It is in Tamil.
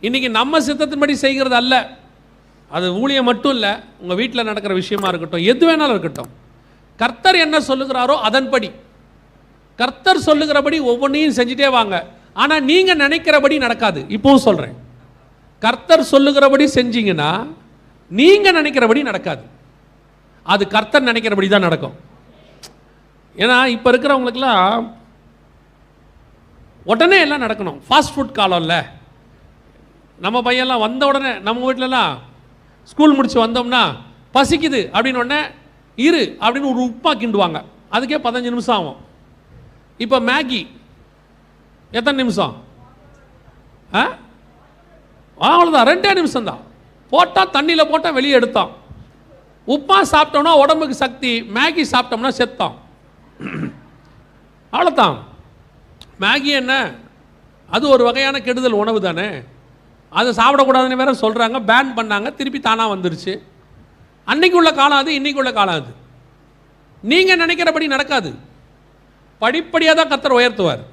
இன்றைக்கி நம்ம சித்தத்தின்படி செய்கிறது அல்ல. அது ஊழியம் மட்டும் இல்லை, உங்கள் வீட்டில் நடக்கிற விஷயமா இருக்கட்டும், எது வேணாலும் இருக்கட்டும், கர்த்தர் என்ன சொல்லுகிறாரோ அதன்படி, கர்த்தர் சொல்லுகிறபடி ஒவ்வொன்றையும் செஞ்சுட்டே வாங்க. ஆனால் நீங்கள் நினைக்கிறபடி நடக்காது. இப்போவும் சொல்கிறேன், கர்த்தர் சொல்லுகிறபடி செஞ்சீங்கன்னா நீங்கள் நினைக்கிறபடி நடக்காது, அது கர்த்தர் நினைக்கிறபடி தான் நடக்கும். ஏன்னா இப்போ இருக்கிறவங்களுக்கெல்லாம் உடனே எல்லாம் நடக்கணும். ஃபாஸ்ட் ஃபுட் காலம் இல்லை. நம்ம பையன்லாம் வந்த உடனே, நம்ம வீட்டிலலாம் ஸ்கூல் முடிச்சு வந்தோம்னா பசிக்குது அப்படின்னு உடனே இரு அப்படின்னு ஒரு உப்புமா கிண்டுவாங்க. அதுக்கே 15 நிமிஷம் ஆகும். இப்போ மேகி எத்தனை நிமிஷம்? அவ்வளோதான், 2 நிமிஷம் தான். போட்டால் தண்ணியில் போட்டால் வெளியே எடுத்தான். உப்புமா சாப்பிட்டோம்னா உடம்புக்கு சக்தி, மேகி சாப்பிட்டோம்னா செத்தான். அவ்வளோதான். மேகி என்ன, அது ஒரு வகையான கெடுதல் உணவு தானே, அதை சாப்பிடக்கூடாதுன்னு வேற சொல்கிறாங்க, பேன் பண்ணாங்க, திருப்பி தானாக வந்துருச்சு. அன்னைக்கு உள்ள காலம் அது, இன்னைக்கு உள்ள காலம் அது. நீங்கள் நினைக்கிறபடி நடக்காது. படிப்படியாக தான் கர்த்தர் உயர்த்துவார்.